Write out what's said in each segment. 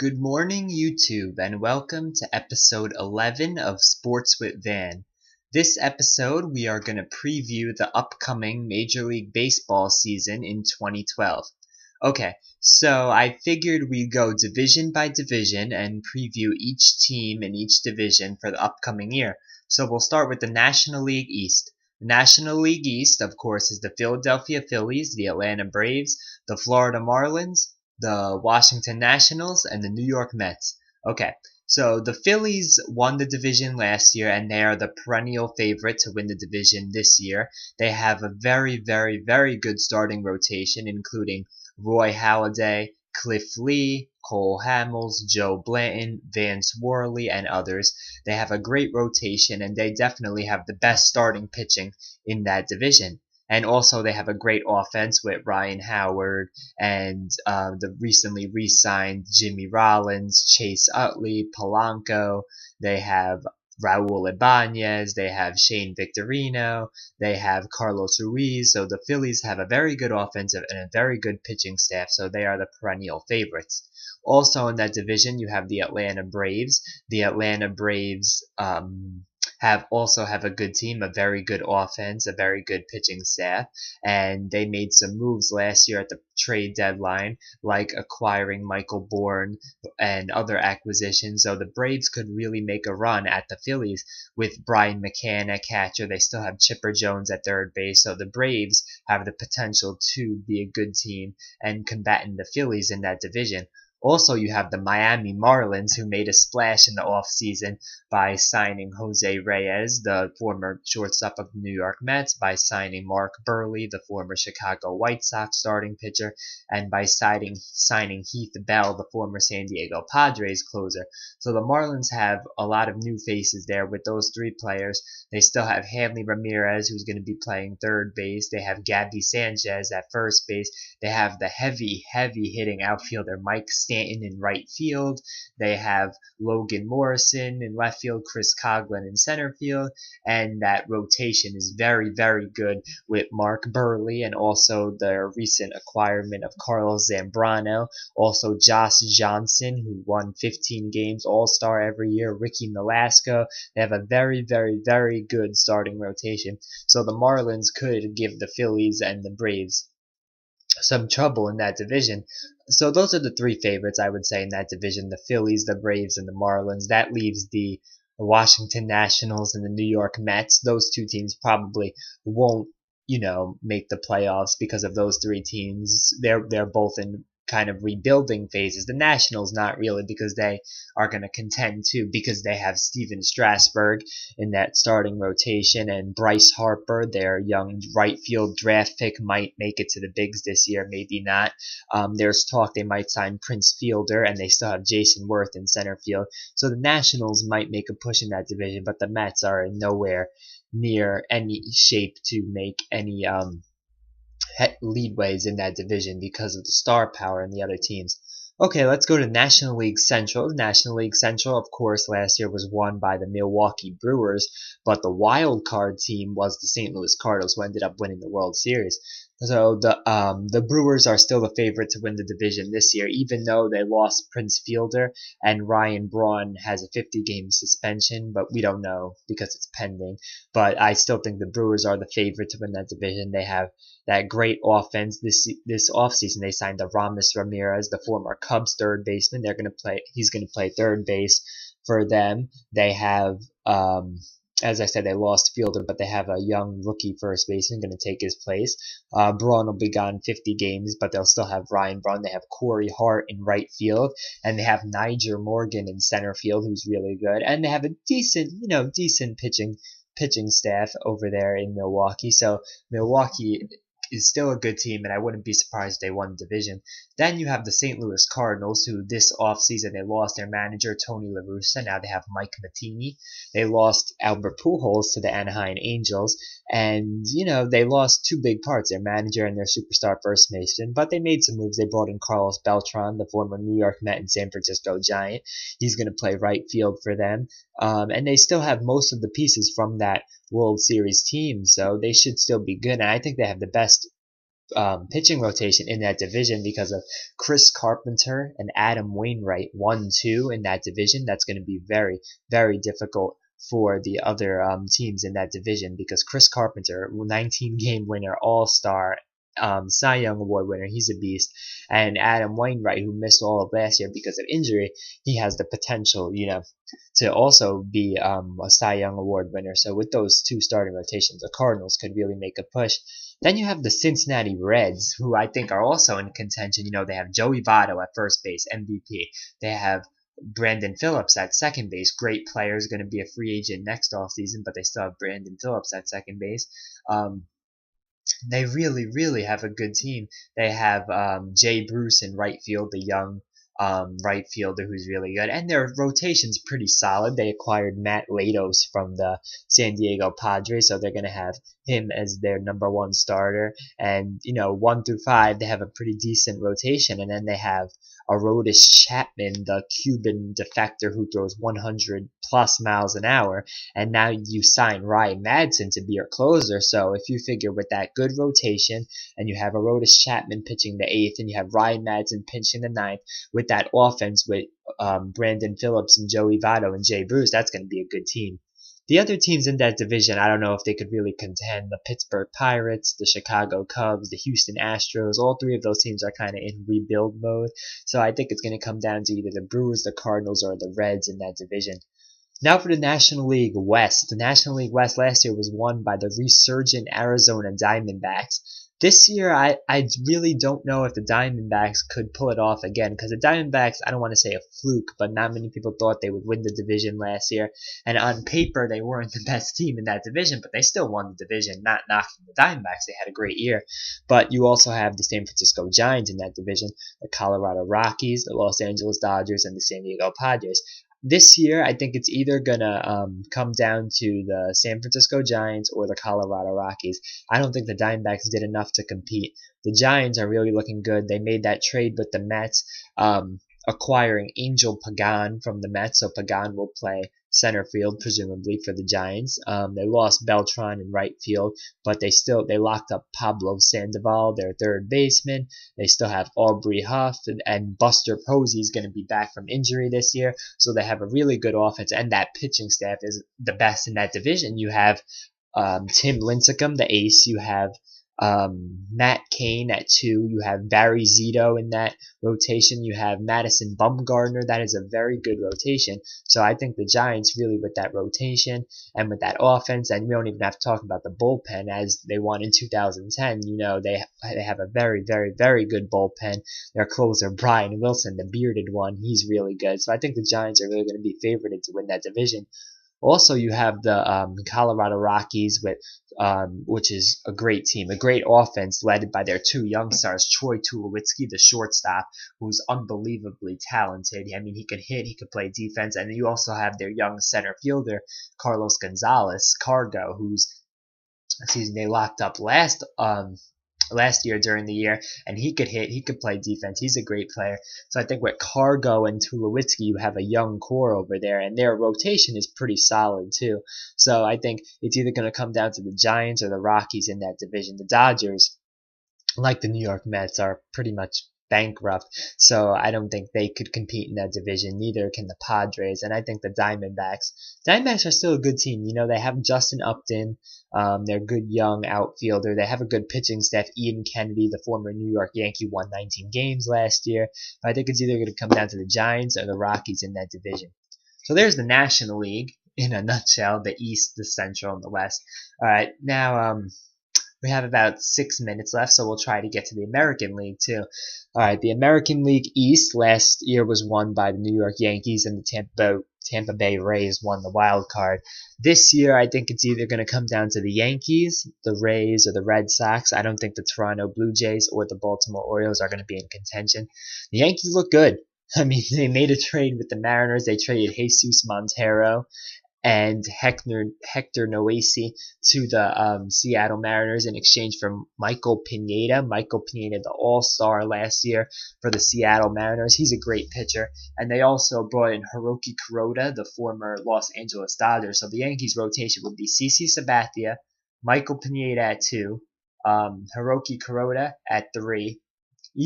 Good morning, YouTube, and welcome to episode 11 of Sports with V.A.N. This episode, we are going to preview the upcoming Major League Baseball season in 2012. Okay, so I figured we'd go division by division and preview each team in each division for the upcoming year. So we'll start with the National League East. The National League East, of course, is the Philadelphia Phillies, the Atlanta Braves, the Florida Marlins, the Washington Nationals, and the New York Mets. Okay, so the Phillies won the division last year, and they are the perennial favorite to win the division this year. They have a very good starting rotation, including Roy Halladay, Cliff Lee, Cole Hamels, Joe Blanton, Vance Worley, and others. They have a great rotation, and they definitely have the best starting pitching in that division. And also they have a great offense with Ryan Howard and the recently re-signed Jimmy Rollins, Chase Utley, Polanco. They have Raul Ibanez, they have Shane Victorino, they have Carlos Ruiz. So the Phillies have a very good offensive and a very good pitching staff, so they are the perennial favorites. Also in that division, you have the Atlanta Braves. The Atlanta Braves have a good team, a very good offense, a very good pitching staff, and they made some moves last year at the trade deadline, like acquiring Michael Bourne and other acquisitions. So the Braves could really make a run at the Phillies with Brian McCann at catcher. They still have Chipper Jones at third base, so the Braves have the potential to be a good team and combating the Phillies in that division. Also, you have the Miami Marlins, who made a splash in the offseason by signing Jose Reyes, the former shortstop of the New York Mets, by signing Mark Burley, the former Chicago White Sox starting pitcher, and by signing Heath Bell, the former San Diego Padres closer. So the Marlins have a lot of new faces there with those three players. They still have Hanley Ramirez, who's going to be playing third base. They have Gabby Sanchez at first base. They have the heavy hitting outfielder Mike Stanton in right field. They have Logan Morrison in left field, Chris Coghlan in center field, and that rotation is very good with Mark Burley and also their recent acquirement of Carlos Zambrano, also Josh Johnson, who won 15 games, All-Star every year, Ricky Nolasco. They have a very good starting rotation. So the Marlins could give the Phillies and the Braves some trouble in that division. So those are the three favorites, I would say, in that division: the Phillies, the Braves, and the Marlins. That leaves the Washington Nationals and the New York Mets. Those two teams probably won't, make the playoffs because of those three teams. They're both in kind of rebuilding phases. The Nationals not really, because they are going to contend too, because they have Steven Strasburg in that starting rotation, and Bryce Harper, their young right field draft pick, might make it to the bigs this year, maybe not. There's talk they might sign Prince Fielder, and they still have Jason Worth in center field. So the Nationals might make a push in that division, but the Mets are in nowhere near any shape to make any leadways in that division because of the star power in the other teams. Okay, let's go to National League Central. National League Central, of course, last year was won by the Milwaukee Brewers, but the wild card team was the St. Louis Cardinals, who ended up winning the World Series. So the Brewers are still the favorite to win the division this year, even though they lost Prince Fielder and Ryan Braun has a 50-game suspension, but we don't know because it's pending. But I still think the Brewers are the favorite to win that division. They have that great offense. This offseason they signed Aramis Ramirez, the former Cubs third baseman. He's gonna play third base for them. They have as I said, they lost Fielder, but they have a young rookie first baseman going to take his place. Braun will be gone 50 games, but they'll still have Ryan Braun. They have Corey Hart in right field, and they have Niger Morgan in center field, who's really good. And they have a decent pitching staff over there in Milwaukee. So Milwaukee is still a good team, and I wouldn't be surprised if they won the division. Then you have the St. Louis Cardinals, who this offseason they lost their manager, Tony La Russa. Now they have Mike Matheny. They lost Albert Pujols to the Anaheim Angels, and, they lost two big parts, their manager and their superstar first baseman, but they made some moves. They brought in Carlos Beltran, the former New York Met and San Francisco Giant. He's going to play right field for them, and they still have most of the pieces from that World Series team, so they should still be good, and I think they have the best pitching rotation in that division because of Chris Carpenter and Adam Wainwright 1-2 in that division. That's going to be very, very difficult for the other teams in that division because Chris Carpenter, 19-game winner, All-Star, Cy Young Award winner, he's a beast, and Adam Wainwright, who missed all of last year because of injury, he has the potential, to also be a Cy Young Award winner. So with those two starting rotations, the Cardinals could really make a push. Then you have the Cincinnati Reds, who I think are also in contention. They have Joey Votto at first base, MVP. They have Brandon Phillips at second base, great player, is going to be a free agent next offseason, but they still have Brandon Phillips at second base. They really, really have a good team. They have Jay Bruce in right field, the young right fielder who's really good. And their rotation's pretty solid. They acquired Matt Latos from the San Diego Padres, so they're going to have him as their number one starter. And, 1 through 5, they have a pretty decent rotation. And then they have Aroldis Chapman, the Cuban defector who throws 100 plus miles an hour. And now you sign Ryan Madson to be your closer. So if you figure with that good rotation and you have Aroldis Chapman pitching the 8th and you have Ryan Madson pitching the 9th, with that offense with Brandon Phillips and Joey Votto and Jay Bruce, that's going to be a good team. The other teams in that division, I don't know if they could really contend. The Pittsburgh Pirates, the Chicago Cubs, the Houston Astros, all three of those teams are kind of in rebuild mode. So I think it's going to come down to either the Brewers, the Cardinals, or the Reds in that division. Now for the National League West. The National League West last year was won by the resurgent Arizona Diamondbacks. This year, I really don't know if the Diamondbacks could pull it off again, because the Diamondbacks, I don't want to say a fluke, but not many people thought they would win the division last year. And on paper, they weren't the best team in that division, but they still won the division, not knocking the Diamondbacks. They had a great year. But you also have the San Francisco Giants in that division, the Colorado Rockies, the Los Angeles Dodgers, and the San Diego Padres. This year, I think it's either going to come down to the San Francisco Giants or the Colorado Rockies. I don't think the Diamondbacks did enough to compete. The Giants are really looking good. They made that trade with the Mets, acquiring Angel Pagan from the Mets, so Pagan will play center field, presumably, for the Giants. They lost Beltran in right field, but they locked up Pablo Sandoval, their third baseman. They still have Aubrey Huff, and Buster Posey is going to be back from injury this year, so they have a really good offense, and that pitching staff is the best in that division. You have Tim Lincecum, the ace. You have Matt Cain at 2. You have Barry Zito in that rotation. You have Madison Bumgarner. That is a very good rotation. So I think the Giants really, with that rotation and with that offense, and we don't even have to talk about the bullpen as they won in 2010. They have a very, very, very good bullpen. Their closer, Brian Wilson, the bearded one, he's really good. So I think the Giants are really going to be favored to win that division. Also, you have the Colorado Rockies, which is a great team, a great offense led by their two young stars, Troy Tulowitzki, the shortstop, who's unbelievably talented. I mean, he can hit, he can play defense, and you also have their young center fielder, Carlos Gonzalez, Cargo, they locked up last year during the year, and he could hit, he could play defense. He's a great player. So I think with Cargo and Tulowitzki, you have a young core over there, and their rotation is pretty solid too. So I think it's either going to come down to the Giants or the Rockies in that division. The Dodgers, like the New York Mets, are pretty much bankrupt, so I don't think they could compete in that division. Neither can the Padres, and I think the Diamondbacks are still a good team. They have Justin Upton, they're a good young outfielder. They have a good pitching staff. Ian Kennedy, the former New York Yankee, won 19 games last year. But I think it's either going to come down to the Giants or the Rockies in that division. So there's the National League in a nutshell: the East, the Central, and the West. All right, now we have about 6 minutes left, so we'll try to get to the American League too. All right, the American League East last year was won by the New York Yankees, and the Tampa Bay Rays won the wild card. This year, I think it's either going to come down to the Yankees, the Rays, or the Red Sox. I don't think the Toronto Blue Jays or the Baltimore Orioles are going to be in contention. The Yankees look good. I mean, they made a trade with the Mariners. They traded Jesus Montero and Hector Noesi to the Seattle Mariners in exchange for Michael Pineda. Michael Pineda, the all-star last year for the Seattle Mariners. He's a great pitcher. And they also brought in Hiroki Kuroda, the former Los Angeles Dodgers. So the Yankees rotation would be CC Sabathia, Michael Pineda at 2, Hiroki Kuroda at 3,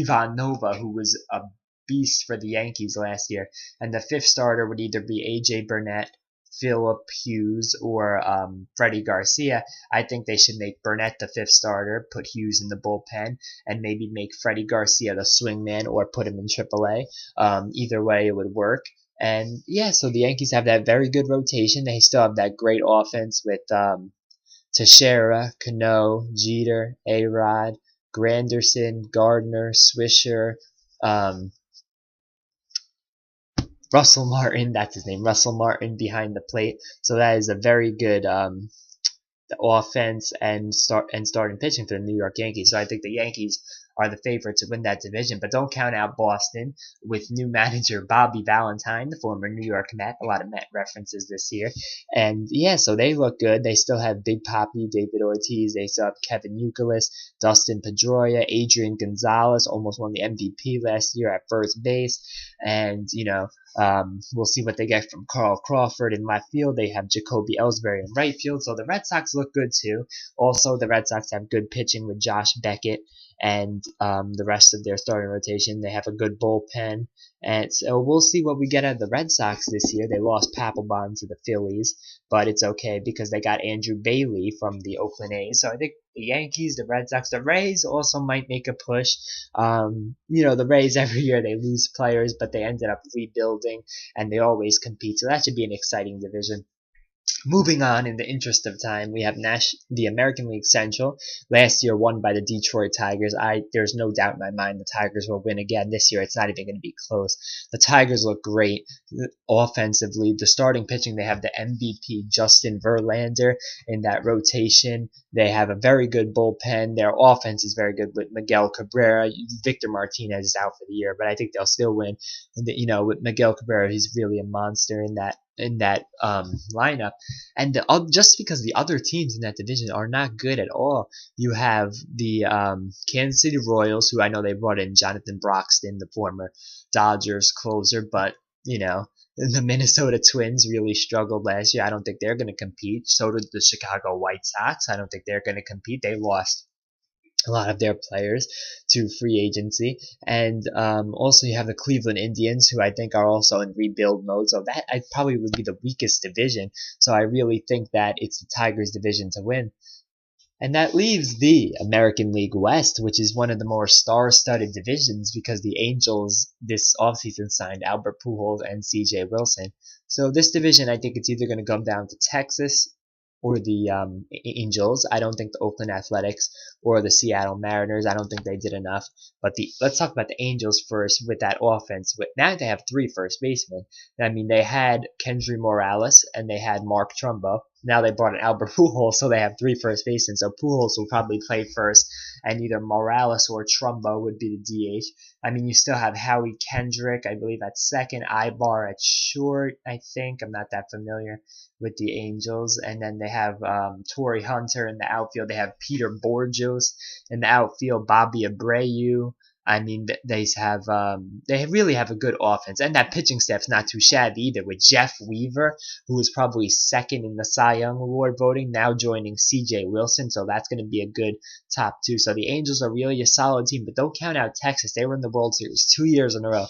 Ivan Nova, who was a beast for the Yankees last year, and the fifth starter would either be A.J. Burnett, Philip Hughes, or Freddie Garcia. I think they should make Burnett the fifth starter, put Hughes in the bullpen, and maybe make Freddie Garcia the swingman or put him in AAA. Either way, it would work. And yeah, so the Yankees have that very good rotation. They still have that great offense with Teixeira, Cano, Jeter, A-Rod, Granderson, Gardner, Swisher, um, Russell Martin, that's his name, Russell Martin behind the plate. So that is a very good offense and starting pitching for the New York Yankees. So I think the Yankees are the favorite to win that division. But don't count out Boston with new manager Bobby Valentine, the former New York Met. A lot of Met references this year. And yeah, so they look good. They still have Big Papi, David Ortiz. They still have Kevin Youkilis, Dustin Pedroia, Adrian Gonzalez, almost won the MVP last year at first base. And, we'll see what they get from Carl Crawford in left field. They have Jacoby Ellsbury in right field. So the Red Sox look good too. Also, the Red Sox have good pitching with Josh Beckett and the rest of their starting rotation. They have a good bullpen. And so we'll see what we get out of the Red Sox this year. They lost Papelbon to the Phillies, but it's okay because they got Andrew Bailey from the Oakland A's. So I think the Yankees, the Red Sox, the Rays also might make a push. The Rays every year they lose players, but they ended up rebuilding and they always compete. So that should be an exciting division. Moving on, in the interest of time, we have the American League Central. Last year won by the Detroit Tigers. There's no doubt in my mind the Tigers will win again this year. It's not even going to be close. The Tigers look great offensively. The starting pitching, they have the MVP Justin Verlander in that rotation. They have a very good bullpen. Their offense is very good with Miguel Cabrera. Victor Martinez is out for the year, but I think they'll still win. With Miguel Cabrera, he's really a monster in that lineup. And just because the other teams in that division are not good at all, you have the Kansas City Royals, who I know they brought in Jonathan Broxton, the former Dodgers closer, but the Minnesota Twins really struggled last year. I don't think they're going to compete. So did the Chicago White Sox. I don't think they're going to compete. They lost a lot of their players to free agency. And also you have the Cleveland Indians, who I think are also in rebuild mode. So that probably would be the weakest division. So I really think that it's the Tigers division to win. And that leaves the American League West, which is one of the more star-studded divisions because the Angels this offseason signed Albert Pujols and C.J. Wilson. So this division, I think it's either going to come down to Texas or the Angels. I don't think the Oakland Athletics or the Seattle Mariners. I don't think they did enough. But let's talk about the Angels first with that offense. Now they have 3 first basemen. I mean, they had Kendry Morales and they had Mark Trumbo. Now they brought in Albert Pujols, so they have 3 first basemen. So Pujols will probably play first, and either Morales or Trumbo would be the DH. I mean, you still have Howie Kendrick, I believe, at second, Ibar at short, I think. I'm not that familiar with the Angels. And then they have Torrey Hunter in the outfield. They have Peter Borgos in the outfield, Bobby Abreu. I mean, they really have a good offense, and that pitching staff's not too shabby either. With Jeff Weaver, who was probably second in the Cy Young Award voting, now joining C.J. Wilson, so that's going to be a good top 2. So the Angels are really a solid team, but don't count out Texas. They were in the World Series 2 years in a row.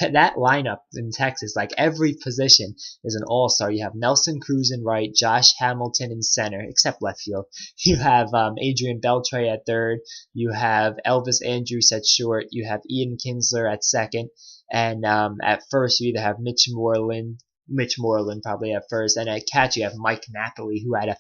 That lineup in Texas, like every position is an all-star. You have Nelson Cruz in right, Josh Hamilton in center, except left field. You have Adrian Beltre at third. You have Elvis Andrus at short. You have Ian Kinsler at second. And at first, you either have Mitch Moreland probably at first, and at catch you have Mike Napoli, who had a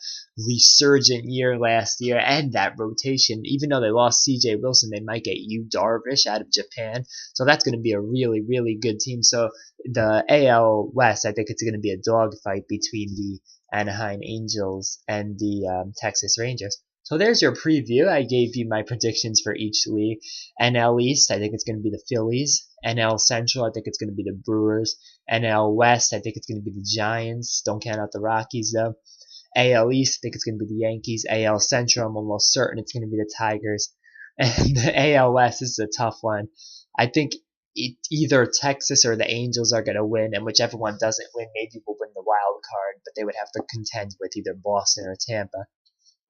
resurgent year last year, and that rotation, even though they lost C.J. Wilson, they might get Yu Darvish out of Japan, so that's going to be a really, really good team. So the AL West, I think it's going to be a dogfight between the Anaheim Angels and the Texas Rangers. So there's your preview. I gave you my predictions for each league. NL East, I think it's going to be the Phillies. NL Central, I think it's going to be the Brewers. NL West, I think it's going to be the Giants. Don't count out the Rockies, though. AL East, I think it's going to be the Yankees. AL Central, I'm almost certain it's going to be the Tigers. And the AL West, this is a tough one. I think either Texas or the Angels are going to win, and whichever one doesn't win, maybe will win the wild card, but they would have to contend with either Boston or Tampa.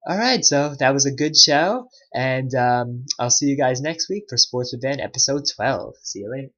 All right, so that was a good show, and I'll see you guys next week for Sports with Van episode 12. See you later.